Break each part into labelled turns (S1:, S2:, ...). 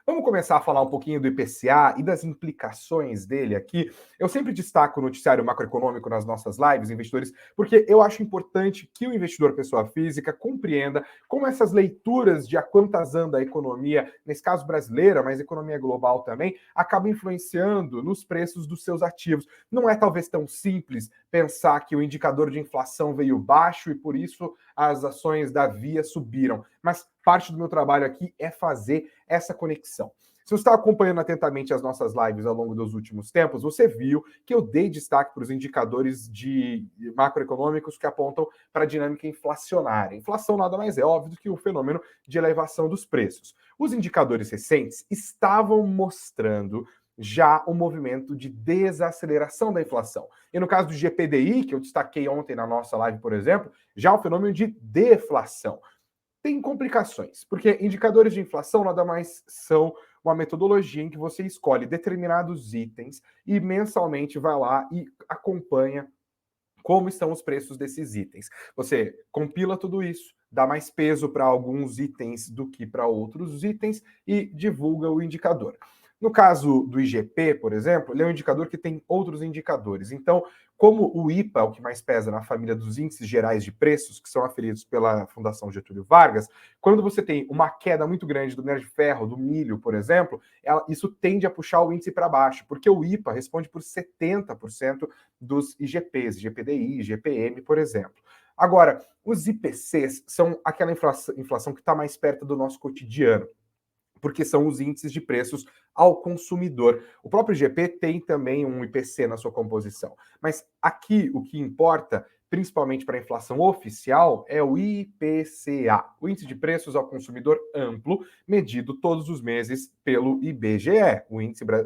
S1: Vamos começar a falar um pouquinho do IPCA e das implicações dele aqui. Eu sempre destaco o noticiário macroeconômico nas nossas lives, investidores, porque eu acho importante que o investidor pessoa física compreenda como essas leituras de a quantas anda a economia, nesse caso brasileira, mas a economia global também, acabam influenciando nos preços dos seus ativos. Não é talvez tão simples pensar que o indicador de inflação veio baixo e por isso as ações da Via subiram, mas parte do meu trabalho aqui é fazer essa conexão. Se você está acompanhando atentamente as nossas lives ao longo dos últimos tempos, você viu que eu dei destaque para os indicadores de macroeconômicos que apontam para a dinâmica inflacionária. Inflação nada mais é óbvio do que o fenômeno de elevação dos preços. Os indicadores recentes estavam mostrando já um movimento de desaceleração da inflação. E no caso do GPDI, que eu destaquei ontem na nossa live, por exemplo, já um fenômeno de deflação. Tem complicações, porque indicadores de inflação nada mais são uma metodologia em que você escolhe determinados itens e mensalmente vai lá e acompanha como estão os preços desses itens. Você compila tudo isso, dá mais peso para alguns itens do que para outros itens e divulga o indicador. No caso do IGP, por exemplo, ele é um indicador que tem outros indicadores. Então, como o IPA é o que mais pesa na família dos índices gerais de preços, que são aferidos pela Fundação Getúlio Vargas, quando você tem uma queda muito grande do minério de ferro, do milho, por exemplo, isso tende a puxar o índice para baixo, porque o IPA responde por 70% dos IGPs, IGPDI, IGPM, por exemplo. Agora, os IPCs são aquela inflação que está mais perto do nosso cotidiano, porque são os índices de preços ao consumidor. O próprio IGP tem também um IPC na sua composição, mas aqui o que importa, principalmente para a inflação oficial, é o IPCA, o Índice de Preços ao Consumidor Amplo, medido todos os meses pelo IBGE,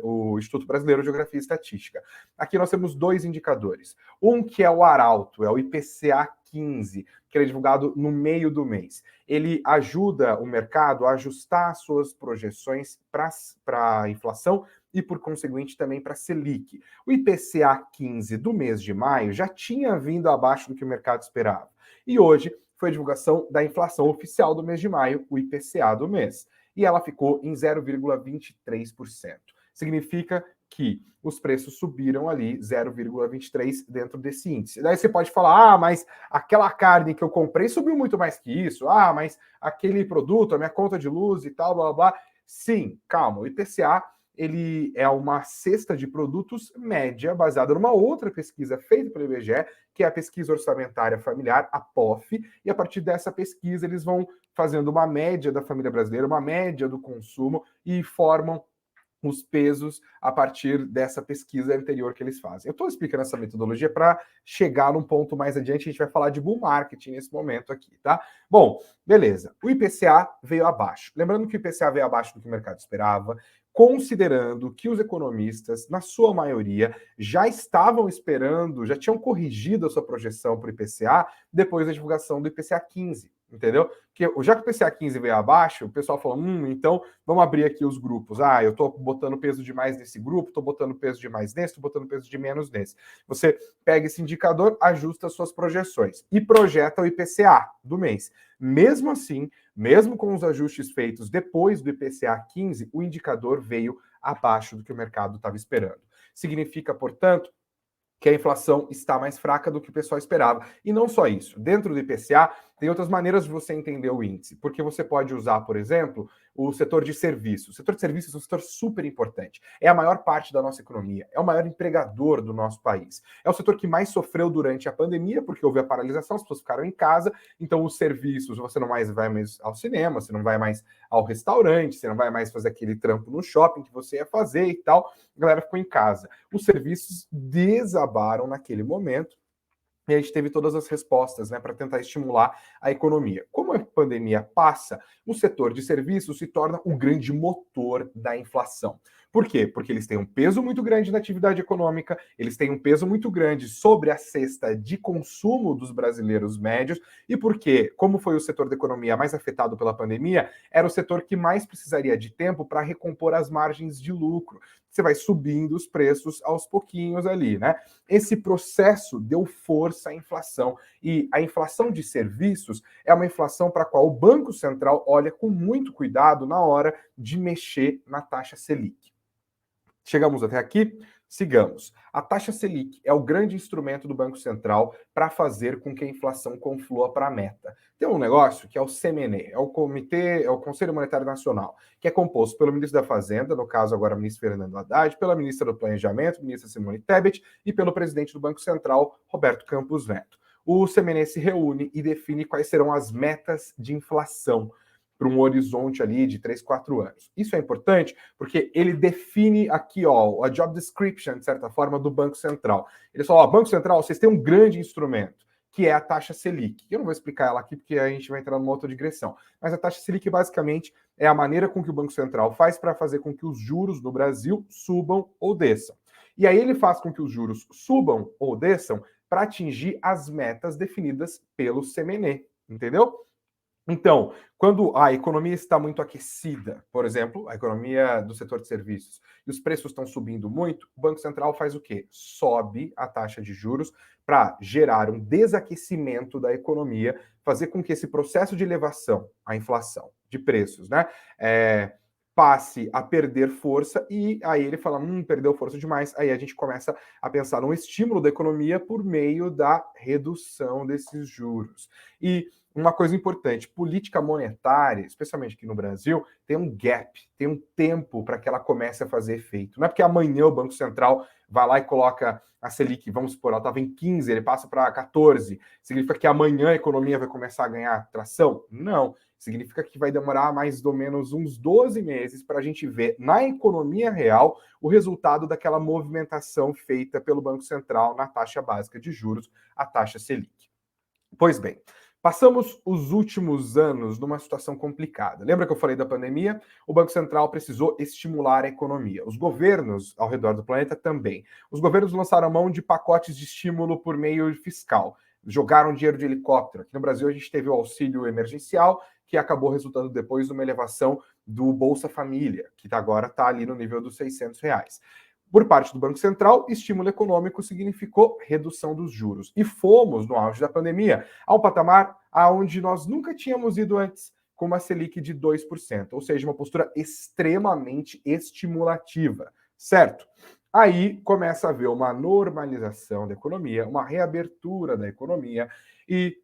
S1: o Instituto Brasileiro de Geografia e Estatística. Aqui nós temos dois indicadores. Um que é o Arauto, é o IPCA 15, que ele é divulgado no meio do mês. Ele ajuda o mercado a ajustar suas projeções para a inflação e, por conseguinte, também para a Selic. O IPCA 15 do mês de maio já tinha vindo abaixo do que o mercado esperava. E hoje foi a divulgação da inflação oficial do mês de maio, o IPCA do mês. E ela ficou em 0,23%. Significa que os preços subiram ali 0,23 dentro desse índice. Daí você pode falar, mas aquela carne que eu comprei subiu muito mais que isso. Mas aquele produto, a minha conta de luz e tal, blá, blá, blá. Sim, calma, o IPCA ele é uma cesta de produtos média baseada numa outra pesquisa feita pelo IBGE, que é a Pesquisa Orçamentária Familiar, a POF, e a partir dessa pesquisa eles vão fazendo uma média da família brasileira, uma média do consumo e formam os pesos a partir dessa pesquisa anterior que eles fazem. Eu estou explicando essa metodologia para chegar num ponto mais adiante, a gente vai falar de bull marketing nesse momento aqui, tá? Bom, beleza. O IPCA veio abaixo. Lembrando que o IPCA veio abaixo do que o mercado esperava, considerando que os economistas, na sua maioria, já estavam esperando, já tinham corrigido a sua projeção para o IPCA depois da divulgação do IPCA 15, entendeu? Porque já que o IPCA 15 veio abaixo, o pessoal falou, então vamos abrir aqui os grupos. Eu estou botando peso demais nesse grupo, estou botando peso demais nesse, estou botando peso de menos nesse. Você pega esse indicador, ajusta as suas projeções e projeta o IPCA do mês. Mesmo assim, mesmo com os ajustes feitos depois do IPCA 15, o indicador veio abaixo do que o mercado estava esperando. Significa, portanto, que a inflação está mais fraca do que o pessoal esperava. E não só isso. Dentro do IPCA, tem outras maneiras de você entender o índice, porque você pode usar, por exemplo, o setor de serviços. O setor de serviços é um setor super importante. É a maior parte da nossa economia, é o maior empregador do nosso país. É o setor que mais sofreu durante a pandemia, porque houve a paralisação, as pessoas ficaram em casa, então os serviços, você não vai mais ao cinema, você não vai mais ao restaurante, você não vai mais fazer aquele trampo no shopping que você ia fazer e tal, a galera ficou em casa. Os serviços desabaram naquele momento, e a gente teve todas as respostas, para tentar estimular a economia. Como a pandemia passa, o setor de serviços se torna o grande motor da inflação. Por quê? Porque eles têm um peso muito grande na atividade econômica, eles têm um peso muito grande sobre a cesta de consumo dos brasileiros médios, e porque, como foi o setor da economia mais afetado pela pandemia, era o setor que mais precisaria de tempo para recompor as margens de lucro. Você vai subindo os preços aos pouquinhos ali, né? Esse processo deu força à inflação. E a inflação de serviços é uma inflação para a qual o Banco Central olha com muito cuidado na hora de mexer na taxa Selic. Chegamos até aqui? Sigamos. A taxa Selic é o grande instrumento do Banco Central para fazer com que a inflação conflua para a meta. Tem um negócio que é o CMN, é o Conselho Monetário Nacional, que é composto pelo ministro da Fazenda, no caso agora o ministro Fernando Haddad, pela ministra do Planejamento, ministra Simone Tebet, e pelo presidente do Banco Central, Roberto Campos Neto. O CMN se reúne e define quais serão as metas de inflação para um horizonte ali de 3, 4 anos. Isso é importante porque ele define aqui, ó, a job description, de certa forma, do Banco Central. Ele fala, ó, Banco Central, vocês têm um grande instrumento, que é a taxa Selic. Eu não vou explicar ela aqui porque a gente vai entrar numa outra digressão. Mas a taxa Selic, basicamente, é a maneira com que o Banco Central faz para fazer com que os juros no Brasil subam ou desçam. E aí ele faz com que os juros subam ou desçam para atingir as metas definidas pelo CMN, entendeu? Então, quando a economia está muito aquecida, por exemplo, a economia do setor de serviços, e os preços estão subindo muito, o Banco Central faz o quê? Sobe a taxa de juros para gerar um desaquecimento da economia, fazer com que esse processo de elevação, a inflação de preços, né, passe a perder força, e aí ele fala, perdeu força demais, aí a gente começa a pensar num estímulo da economia por meio da redução desses juros. E uma coisa importante, política monetária, especialmente aqui no Brasil, tem um gap, tem um tempo para que ela comece a fazer efeito. Não é porque amanhã o Banco Central vai lá e coloca a Selic, vamos supor, ela estava em 15, ele passa para 14, significa que amanhã a economia vai começar a ganhar tração? Não, significa que vai demorar mais ou menos uns 12 meses para a gente ver na economia real o resultado daquela movimentação feita pelo Banco Central na taxa básica de juros, a taxa Selic. Pois bem, passamos os últimos anos numa situação complicada. Lembra que eu falei da pandemia? O Banco Central precisou estimular a economia. Os governos ao redor do planeta também. Os governos lançaram mão de pacotes de estímulo por meio fiscal. Jogaram dinheiro de helicóptero. Aqui no Brasil a gente teve o auxílio emergencial, que acabou resultando depois numa elevação do Bolsa Família, que agora está ali no nível dos R$ 600. Por parte do Banco Central, estímulo econômico significou redução dos juros. E fomos, no auge da pandemia, ao patamar aonde nós nunca tínhamos ido antes, com uma Selic de 2%, ou seja, uma postura extremamente estimulativa, certo? Aí começa a haver uma normalização da economia, uma reabertura da economia, e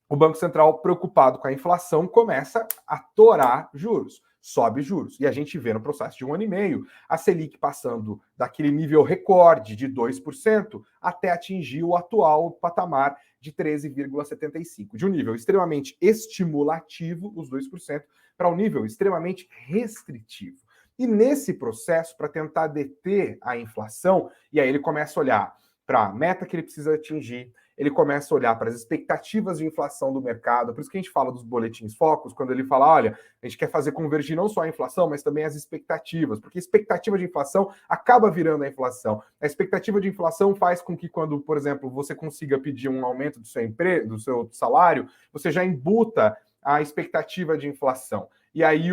S1: o Banco Central, preocupado com a inflação, começa a torar juros, sobe juros. E a gente vê no processo de 1 ano e meio a Selic passando daquele nível recorde de 2% até atingir o atual patamar de 13,75%. De um nível extremamente estimulativo, os 2%, para um nível extremamente restritivo. E nesse processo, para tentar deter a inflação, e aí ele começa a olhar para a meta que ele precisa atingir, ele começa a olhar para as expectativas de inflação do mercado, por isso que a gente fala dos boletins focos, quando ele fala, olha, a gente quer fazer convergir não só a inflação, mas também as expectativas, porque a expectativa de inflação acaba virando a inflação. A expectativa de inflação faz com que quando, por exemplo, você consiga pedir um aumento do seu salário, você já embuta a expectativa de inflação. E aí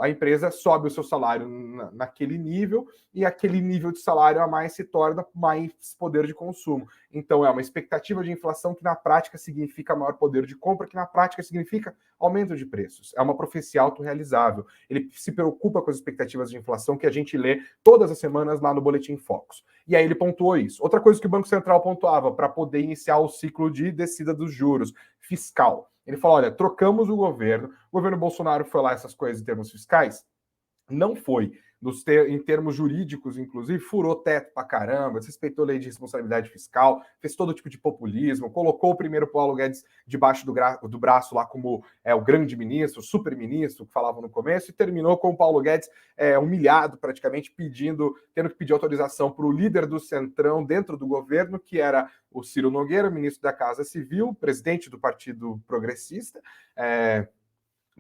S1: a empresa sobe o seu salário naquele nível, e aquele nível de salário a mais se torna mais poder de consumo. Então é uma expectativa de inflação que na prática significa maior poder de compra, que na prática significa aumento de preços. É uma profecia autorrealizável. Ele se preocupa com as expectativas de inflação que a gente lê todas as semanas lá no Boletim Focus. E aí ele pontuou isso. Outra coisa que o Banco Central pontuava para poder iniciar o ciclo de descida dos juros, fiscal. Ele falou, olha, trocamos o governo Bolsonaro foi lá essas coisas em termos fiscais? Não foi. Em termos jurídicos, inclusive, furou teto pra caramba, desrespeitou a lei de responsabilidade fiscal, fez todo tipo de populismo, colocou o primeiro Paulo Guedes debaixo do braço lá como o grande ministro, o super ministro, que falavam no começo, e terminou com o Paulo Guedes humilhado praticamente, tendo que pedir autorização para o líder do Centrão dentro do governo, que era o Ciro Nogueira, ministro da Casa Civil, presidente do Partido Progressista,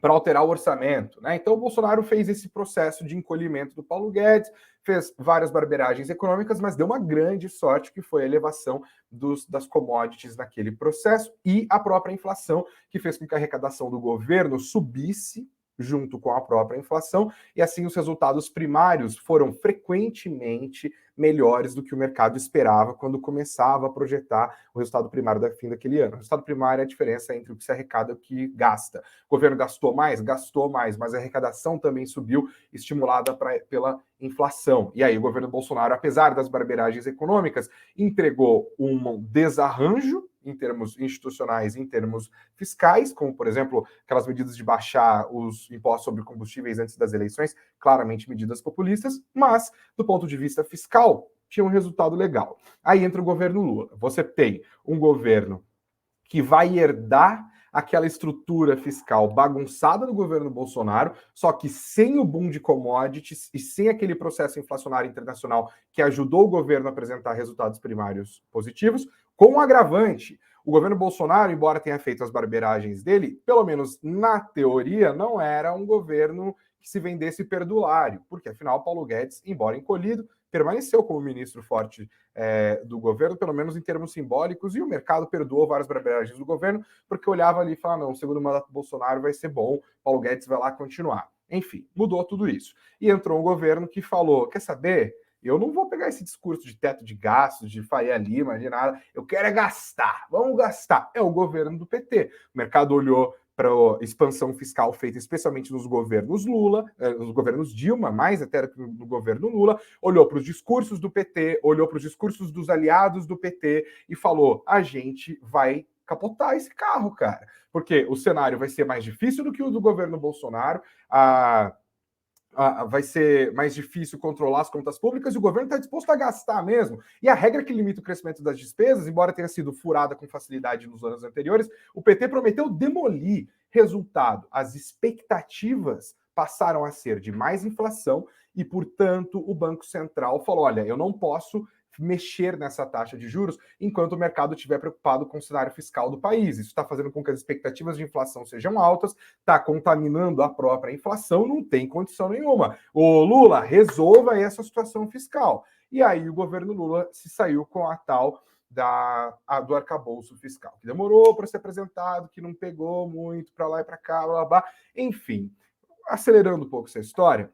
S1: para alterar o orçamento, né? Então o Bolsonaro fez esse processo de encolhimento do Paulo Guedes, fez várias barberagens econômicas, mas deu uma grande sorte que foi a elevação das commodities naquele processo e a própria inflação, que fez com que a arrecadação do governo subisse junto com a própria inflação, e assim os resultados primários foram frequentemente melhores do que o mercado esperava quando começava a projetar o resultado primário da fim daquele ano. O resultado primário é a diferença entre o que se arrecada e o que gasta. O governo gastou mais, mas a arrecadação também subiu, estimulada pela inflação. E aí o governo Bolsonaro, apesar das barberagens econômicas, entregou um desarranjo em termos institucionais, em termos fiscais, como, por exemplo, aquelas medidas de baixar os impostos sobre combustíveis antes das eleições, claramente medidas populistas, mas, do ponto de vista fiscal, tinha um resultado legal. Aí entra o governo Lula. Você tem um governo que vai herdar aquela estrutura fiscal bagunçada do governo Bolsonaro, só que sem o boom de commodities e sem aquele processo inflacionário internacional que ajudou o governo a apresentar resultados primários positivos, com um agravante. O governo Bolsonaro, embora tenha feito as barberagens dele, pelo menos na teoria, não era um governo que se vendesse perdulário, porque afinal Paulo Guedes, embora encolhido, permaneceu como ministro forte do governo, pelo menos em termos simbólicos, e o mercado perdoou várias barberagens do governo, porque olhava ali e falava, não, o segundo mandato do Bolsonaro vai ser bom, Paulo Guedes vai lá continuar. Enfim, mudou tudo isso. E entrou um governo que falou, quer saber? Eu não vou pegar esse discurso de teto de gastos, de Faria Lima, de nada. Eu quero é gastar. Vamos gastar. É o governo do PT. O mercado olhou para a expansão fiscal feita especialmente nos governos Lula, nos governos Dilma, mais até no governo Lula, olhou para os discursos do PT, olhou para os discursos dos aliados do PT e falou: a gente vai capotar esse carro, cara. Porque o cenário vai ser mais difícil do que o do governo Bolsonaro, vai ser mais difícil controlar as contas públicas e o governo está disposto a gastar mesmo. E a regra que limita o crescimento das despesas, embora tenha sido furada com facilidade nos anos anteriores, o PT prometeu demolir. Resultado, as expectativas passaram a ser de mais inflação e, portanto, o Banco Central falou, olha, eu não posso mexer nessa taxa de juros enquanto o mercado estiver preocupado com o cenário fiscal do país. Isso está fazendo com que as expectativas de inflação sejam altas, está contaminando a própria inflação, não tem condição nenhuma. O Lula, resolva essa situação fiscal. E aí o governo Lula se saiu com a tal do arcabouço fiscal, que demorou para ser apresentado, que não pegou muito para lá e para cá, blá, blá, blá. Enfim, acelerando um pouco essa história,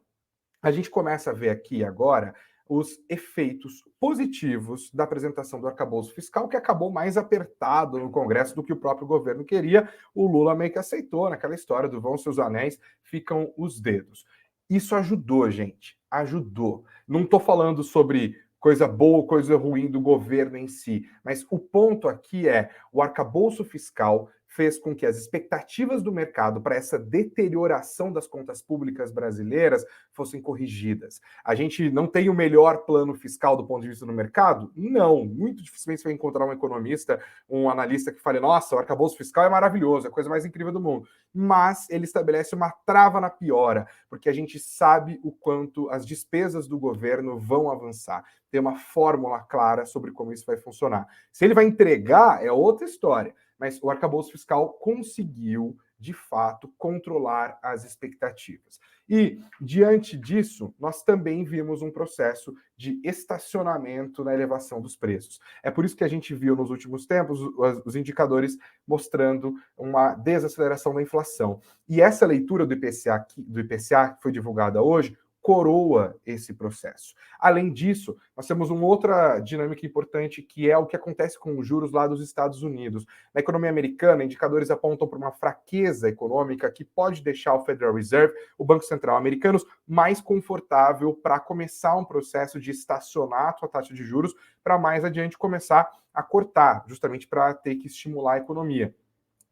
S1: a gente começa a ver aqui agora os efeitos positivos da apresentação do arcabouço fiscal, que acabou mais apertado no Congresso do que o próprio governo queria. O Lula meio que aceitou naquela história do vão seus anéis, ficam os dedos. Isso ajudou, gente, ajudou. Não estou falando sobre coisa boa ou coisa ruim do governo em si, mas o ponto aqui é o arcabouço fiscal fez com que as expectativas do mercado para essa deterioração das contas públicas brasileiras fossem corrigidas. A gente não tem o melhor plano fiscal do ponto de vista do mercado? Não. Muito dificilmente você vai encontrar um economista, um analista que fale, nossa, o arcabouço fiscal é maravilhoso, é a coisa mais incrível do mundo. Mas ele estabelece uma trava na piora, porque a gente sabe o quanto as despesas do governo vão avançar. Tem uma fórmula clara sobre como isso vai funcionar. Se ele vai entregar, é outra história. Mas o arcabouço fiscal conseguiu, de fato, controlar as expectativas. E, diante disso, nós também vimos um processo de estacionamento na elevação dos preços. É por isso que a gente viu nos últimos tempos os indicadores mostrando uma desaceleração da inflação. E essa leitura do IPCA, que foi divulgada hoje, coroa esse processo. Além disso, nós temos uma outra dinâmica importante, que é o que acontece com os juros lá dos Estados Unidos. Na economia americana, indicadores apontam para uma fraqueza econômica que pode deixar o Federal Reserve, o Banco Central americano, mais confortável para começar um processo de estacionar a sua taxa de juros para mais adiante começar a cortar, justamente para ter que estimular a economia.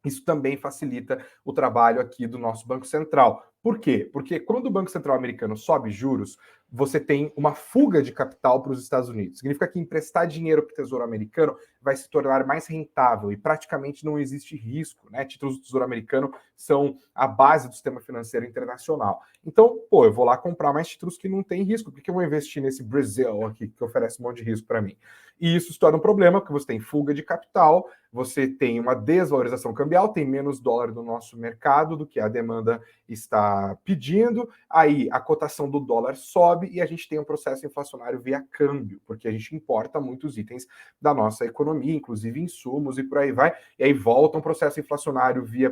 S1: Isso também facilita o trabalho aqui do nosso Banco Central. Por quê? Porque quando o Banco Central americano sobe juros, você tem uma fuga de capital para os Estados Unidos. Significa que emprestar dinheiro para o Tesouro americano vai se tornar mais rentável e praticamente não existe risco, né? Títulos do Tesouro americano são a base do sistema financeiro internacional. Então, eu vou lá comprar mais títulos que não têm risco, porque eu vou investir nesse Brasil aqui, que oferece um monte de risco para mim. E isso se torna um problema, porque você tem fuga de capital, você tem uma desvalorização cambial, tem menos dólar no nosso mercado do que a demanda está pedindo, aí a cotação do dólar sobe e a gente tem um processo inflacionário via câmbio, porque a gente importa muitos itens da nossa economia, inclusive insumos e por aí vai, e aí volta um processo inflacionário via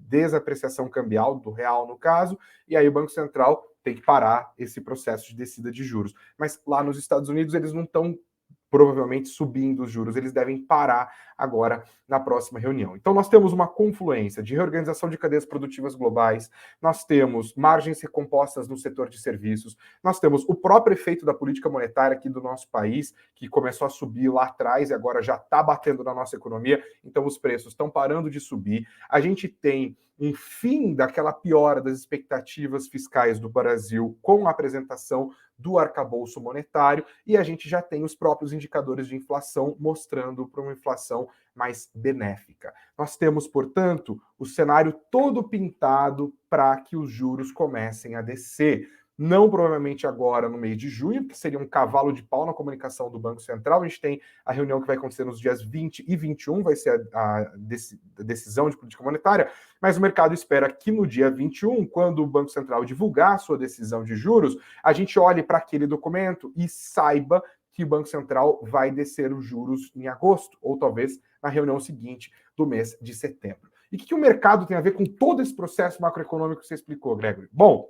S1: desapreciação cambial, do real no caso, e aí o Banco Central tem que parar esse processo de descida de juros. Mas lá nos Estados Unidos eles não estão provavelmente subindo os juros, eles devem parar agora na próxima reunião. Então nós temos uma confluência de reorganização de cadeias produtivas globais, nós temos margens recompostas no setor de serviços, nós temos o próprio efeito da política monetária aqui do nosso país, que começou a subir lá atrás e agora já está batendo na nossa economia, então os preços estão parando de subir. A gente tem um fim daquela piora das expectativas fiscais do Brasil com a apresentação do arcabouço monetário, e a gente já tem os próprios indicadores de inflação mostrando para uma inflação mais benéfica. Nós temos, portanto, o cenário todo pintado para que os juros comecem a descer. Não provavelmente agora no mês de junho, que seria um cavalo de pau na comunicação do Banco Central. A gente tem a reunião que vai acontecer nos dias 20 e 21, vai ser a decisão de política monetária, mas o mercado espera que no dia 21, quando o Banco Central divulgar a sua decisão de juros, a gente olhe para aquele documento e saiba que o Banco Central vai descer os juros em agosto, ou talvez na reunião seguinte do mês de setembro. E o que o mercado tem a ver com todo esse processo macroeconômico que você explicou, Gregory? Bom,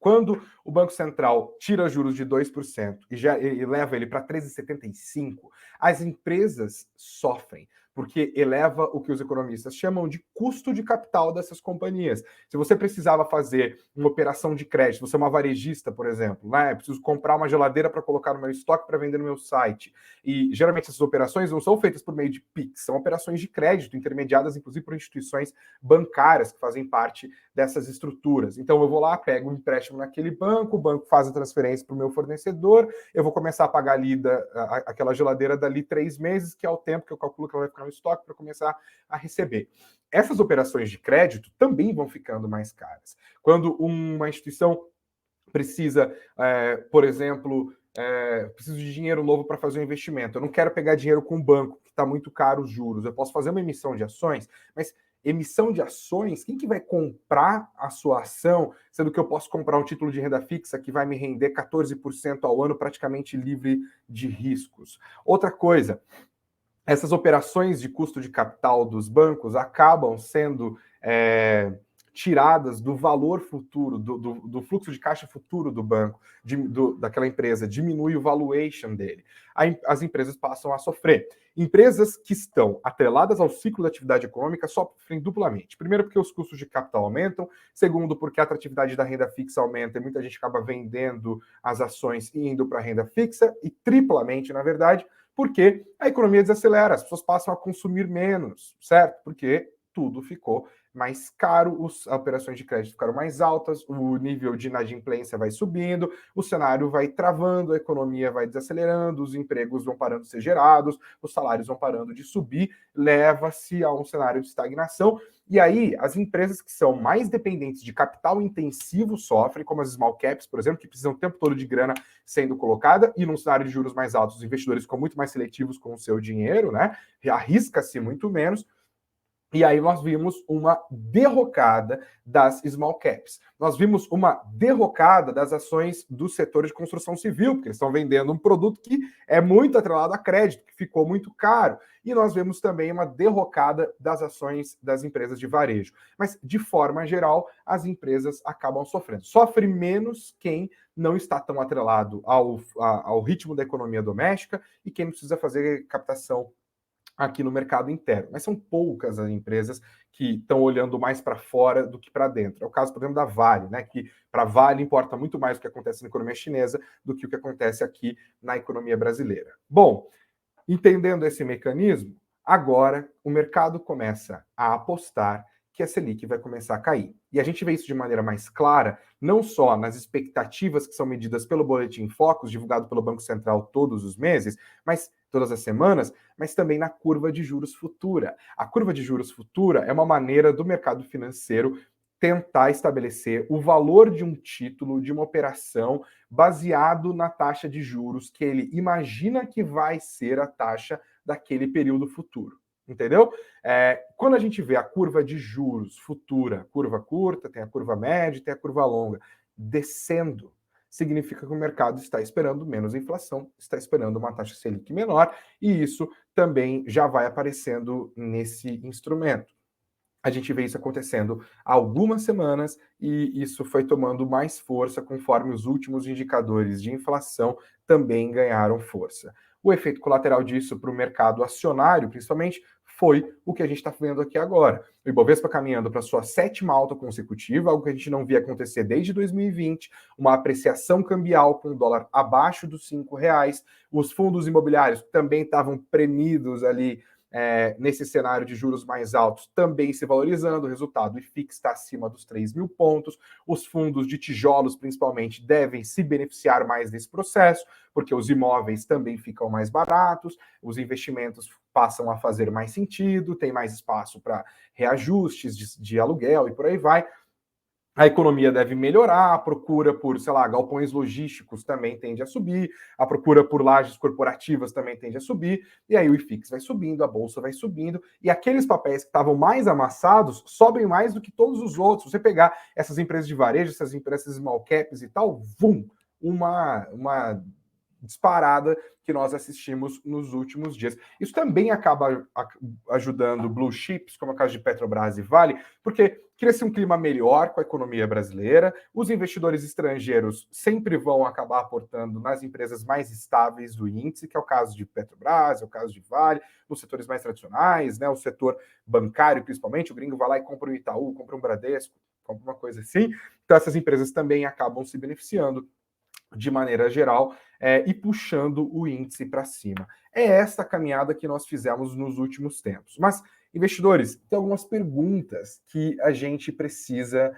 S1: quando o Banco Central tira juros de 2% e leva ele para 13,75%, as empresas sofrem, porque eleva o que os economistas chamam de custo de capital dessas companhias. Se você precisava fazer uma operação de crédito, você é uma varejista, por exemplo, né? Preciso comprar uma geladeira para colocar no meu estoque para vender no meu site. E geralmente essas operações não são feitas por meio de PIX, são operações de crédito, intermediadas inclusive por instituições bancárias que fazem parte dessas estruturas. Então eu vou lá, pego um empréstimo naquele banco, o banco faz a transferência para o meu fornecedor, eu vou começar a pagar ali aquela geladeira dali 3 meses, que é o tempo que eu calculo que ela vai ficar no estoque para começar a receber. Essas operações de crédito também vão ficando mais caras. Quando uma instituição precisa, por exemplo, preciso de dinheiro novo para fazer um investimento, eu não quero pegar dinheiro com o banco, que está muito caro os juros, eu posso fazer uma emissão de ações, mas emissão de ações, quem que vai comprar a sua ação, sendo que eu posso comprar um título de renda fixa que vai me render 14% ao ano, praticamente livre de riscos. Outra coisa, essas operações de custo de capital dos bancos acabam sendo tiradas do valor futuro, do fluxo de caixa futuro do banco, daquela empresa, diminui o valuation dele. As empresas passam a sofrer. Empresas que estão atreladas ao ciclo da atividade econômica sofrem duplamente. Primeiro, porque os custos de capital aumentam. Segundo, porque a atratividade da renda fixa aumenta e muita gente acaba vendendo as ações e indo para a renda fixa. E triplamente, na verdade, porque a economia desacelera, as pessoas passam a consumir menos, certo? Porque tudo ficou mais caro, as operações de crédito ficaram mais altas, o nível de inadimplência vai subindo, o cenário vai travando, a economia vai desacelerando, os empregos vão parando de ser gerados, os salários vão parando de subir, leva-se a um cenário de estagnação. E aí, as empresas que são mais dependentes de capital intensivo sofrem, como as small caps, por exemplo, que precisam o tempo todo de grana sendo colocada, e num cenário de juros mais altos, os investidores ficam muito mais seletivos com o seu dinheiro, né? Arrisca-se muito menos. E aí nós vimos uma derrocada das small caps. Nós vimos uma derrocada das ações do setor de construção civil, porque eles estão vendendo um produto que é muito atrelado a crédito, que ficou muito caro. E nós vemos também uma derrocada das ações das empresas de varejo. Mas, de forma geral, as empresas acabam sofrendo. Sofre menos quem não está tão atrelado ao ritmo da economia doméstica e quem precisa fazer captação aqui no mercado interno. Mas são poucas as empresas que estão olhando mais para fora do que para dentro. É o caso, por exemplo, da Vale, né? Que para a Vale importa muito mais o que acontece na economia chinesa do que o que acontece aqui na economia brasileira. Bom, entendendo esse mecanismo, agora o mercado começa a apostar que a Selic vai começar a cair. E a gente vê isso de maneira mais clara, não só nas expectativas que são medidas pelo Boletim Focus, divulgado pelo Banco Central todos os meses, mas todas as semanas, mas também na curva de juros futura. A curva de juros futura é uma maneira do mercado financeiro tentar estabelecer o valor de um título, de uma operação, baseado na taxa de juros que ele imagina que vai ser a taxa daquele período futuro. Entendeu? Quando a gente vê a curva de juros futura, curva curta, tem a curva média, tem a curva longa, descendo, significa que o mercado está esperando menos inflação, está esperando uma taxa Selic menor, e isso também já vai aparecendo nesse instrumento. A gente vê isso acontecendo há algumas semanas e isso foi tomando mais força conforme os últimos indicadores de inflação também ganharam força. O efeito colateral disso para o mercado acionário, principalmente, foi o que a gente está vendo aqui agora. O Ibovespa caminhando para sua 7ª alta consecutiva, algo que a gente não via acontecer desde 2020, uma apreciação cambial com o dólar abaixo dos R$ 5. Os fundos imobiliários também estavam premidos ali nesse cenário de juros mais altos, também se valorizando, o resultado, o IFIX está acima dos 3.000 pontos, os fundos de tijolos, principalmente, devem se beneficiar mais desse processo, porque os imóveis também ficam mais baratos, os investimentos passam a fazer mais sentido, tem mais espaço para reajustes de aluguel e por aí vai. A economia deve melhorar, a procura por, sei lá, galpões logísticos também tende a subir, a procura por lajes corporativas também tende a subir, e aí o IFIX vai subindo, a bolsa vai subindo, e aqueles papéis que estavam mais amassados sobem mais do que todos os outros. Se você pegar essas empresas de varejo, essas empresas small caps e tal, uma disparada que nós assistimos nos últimos dias. Isso também acaba ajudando blue chips, como é o caso de Petrobras e Vale, porque cria-se um clima melhor com a economia brasileira, os investidores estrangeiros sempre vão acabar aportando nas empresas mais estáveis do índice, que é o caso de Petrobras, é o caso de Vale, os setores mais tradicionais, né, o setor bancário principalmente, o gringo vai lá e compra um Itaú, compra um Bradesco, compra uma coisa assim, então essas empresas também acabam se beneficiando de maneira geral, e puxando o índice para cima. É esta caminhada que nós fizemos nos últimos tempos. Mas, investidores, tem algumas perguntas que a gente precisa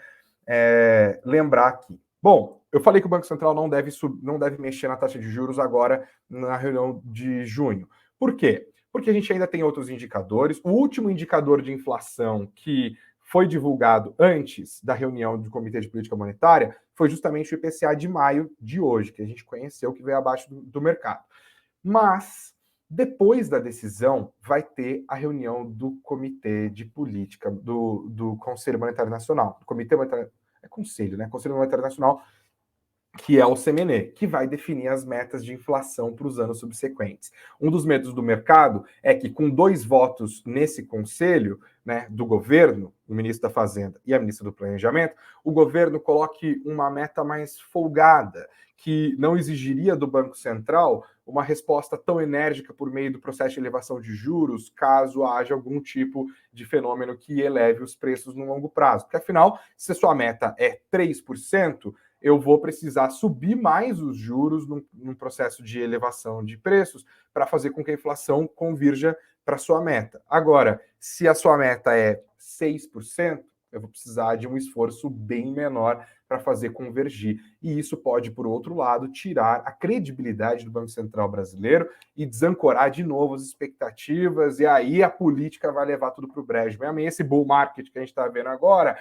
S1: lembrar aqui. Bom, eu falei que o Banco Central não deve mexer na taxa de juros agora na reunião de junho. Por quê? Porque a gente ainda tem outros indicadores. O último indicador de inflação que foi divulgado antes da reunião do Comitê de Política Monetária foi justamente o IPCA de maio de hoje, que a gente conheceu, que veio abaixo do mercado. Mas, depois da decisão, vai ter a reunião do Comitê de Política, do Conselho Monetário Nacional. Do Comitê Monetário... É Conselho, né? Conselho Monetário Nacional, que é o CMNE, que vai definir as metas de inflação para os anos subsequentes. Um dos medos do mercado é que, com 2 votos nesse conselho, né, do governo, o ministro da Fazenda e a ministra do Planejamento, o governo coloque uma meta mais folgada, que não exigiria do Banco Central uma resposta tão enérgica por meio do processo de elevação de juros, caso haja algum tipo de fenômeno que eleve os preços no longo prazo. Porque, afinal, se a sua meta é 3%, eu vou precisar subir mais os juros num processo de elevação de preços para fazer com que a inflação convirja para sua meta. Agora, se a sua meta é 6%, eu vou precisar de um esforço bem menor para fazer convergir. E isso pode, por outro lado, tirar a credibilidade do Banco Central brasileiro e desancorar de novo as expectativas, e aí a política vai levar tudo para o brejo. Mesmo esse bull market que a gente está vendo agora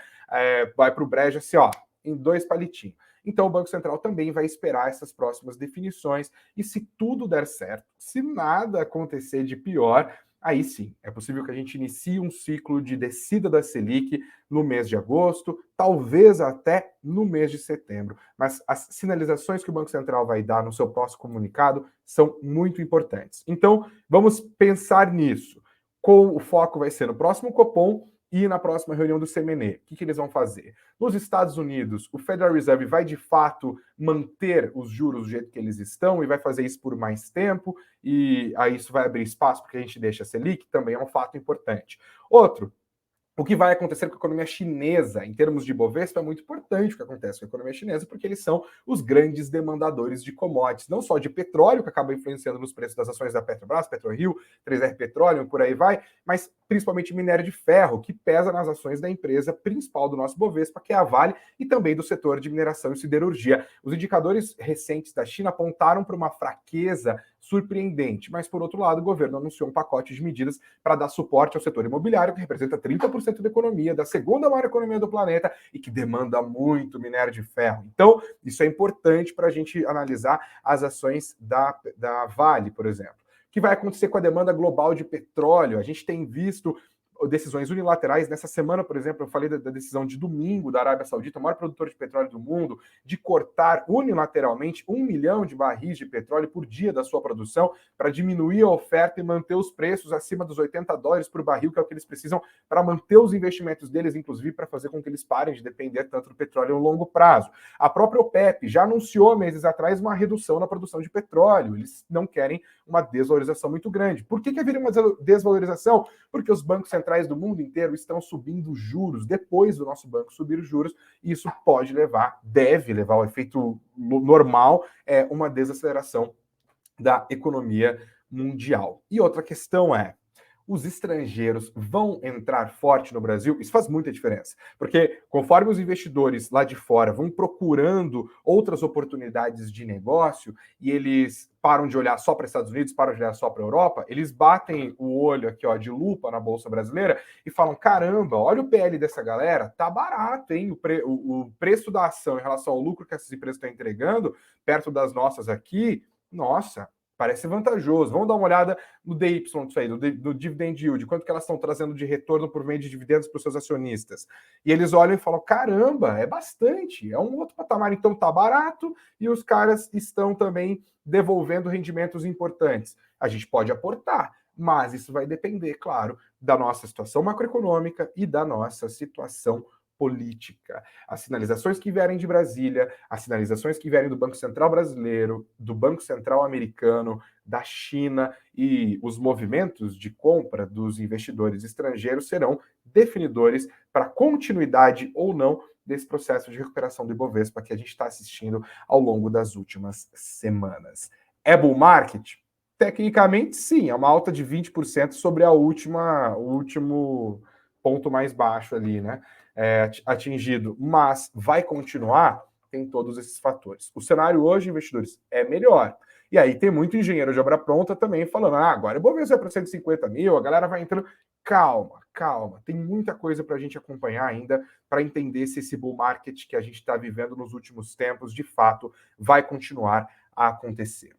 S1: vai para o brejo assim, ó, em 2 palitinhos. Então, o Banco Central também vai esperar essas próximas definições e, se tudo der certo, se nada acontecer de pior, aí sim, é possível que a gente inicie um ciclo de descida da Selic no mês de agosto, talvez até no mês de setembro. Mas as sinalizações que o Banco Central vai dar no seu próximo comunicado são muito importantes. Então, vamos pensar nisso. O foco vai ser no próximo Copom e na próxima reunião do CMNE. O que eles vão fazer? Nos Estados Unidos, o Federal Reserve vai, de fato, manter os juros do jeito que eles estão e vai fazer isso por mais tempo, e aí isso vai abrir espaço porque a gente deixa a Selic, também é um fato importante. Outro, o que vai acontecer com a economia chinesa, em termos de Bovespa, é muito importante o que acontece com a economia chinesa, porque eles são os grandes demandadores de commodities, não só de petróleo, que acaba influenciando nos preços das ações da Petrobras, PetroRio, 3R Petroleum, por aí vai, mas principalmente minério de ferro, que pesa nas ações da empresa principal do nosso Bovespa, que é a Vale, e também do setor de mineração e siderurgia. Os indicadores recentes da China apontaram para uma fraqueza surpreendente, mas, por outro lado, o governo anunciou um pacote de medidas para dar suporte ao setor imobiliário, que representa 30% 50% da economia, da segunda maior economia do planeta e que demanda muito minério de ferro. Então, isso é importante para a gente analisar as ações da Vale, por exemplo. O que vai acontecer com a demanda global de petróleo? A gente tem visto decisões unilaterais. Nessa semana, por exemplo, eu falei da decisão de domingo da Arábia Saudita, o maior produtor de petróleo do mundo, de cortar unilateralmente 1 milhão de barris de petróleo por dia da sua produção para diminuir a oferta e manter os preços acima dos $80 por barril, que é o que eles precisam para manter os investimentos deles, inclusive para fazer com que eles parem de depender tanto do petróleo no longo prazo. A própria OPEP já anunciou meses atrás uma redução na produção de petróleo. Eles não querem uma desvalorização muito grande. Por que haveria uma desvalorização? Porque os bancos centrais do mundo inteiro estão subindo juros. Depois do nosso banco subir os juros, isso pode levar, deve levar ao efeito normal, uma desaceleração da economia mundial. E outra questão é, os estrangeiros vão entrar forte no Brasil? Isso faz muita diferença, porque conforme os investidores lá de fora vão procurando outras oportunidades de negócio e eles param de olhar só para os Estados Unidos, param de olhar só para a Europa, eles batem o olho aqui, ó, de lupa na Bolsa Brasileira e falam, caramba, olha o PL dessa galera, tá barato, hein? O preço da ação em relação ao lucro que essas empresas estão entregando, perto das nossas aqui, nossa, parece vantajoso. Vamos dar uma olhada no DY disso aí, do dividend yield, quanto que elas estão trazendo de retorno por meio de dividendos para os seus acionistas. E eles olham e falam, caramba, é bastante, é um outro patamar, então tá barato e os caras estão também devolvendo rendimentos importantes. A gente pode aportar, mas isso vai depender, claro, da nossa situação macroeconômica e da nossa situação política. As sinalizações que vierem de Brasília, as sinalizações que vierem do Banco Central brasileiro, do Banco Central americano, da China e os movimentos de compra dos investidores estrangeiros serão definidores para a continuidade ou não desse processo de recuperação do Ibovespa que a gente está assistindo ao longo das últimas semanas. É bull market? Tecnicamente, sim, é uma alta de 20% sobre o último ponto mais baixo ali, né? Atingido, mas vai continuar, tem todos esses fatores. O cenário hoje, investidores, é melhor. E aí tem muito engenheiro de obra pronta também falando, agora o Bovespa vai para 150 mil, a galera vai entrando. Calma, calma, tem muita coisa para a gente acompanhar ainda para entender se esse bull market que a gente está vivendo nos últimos tempos, de fato, vai continuar a acontecer.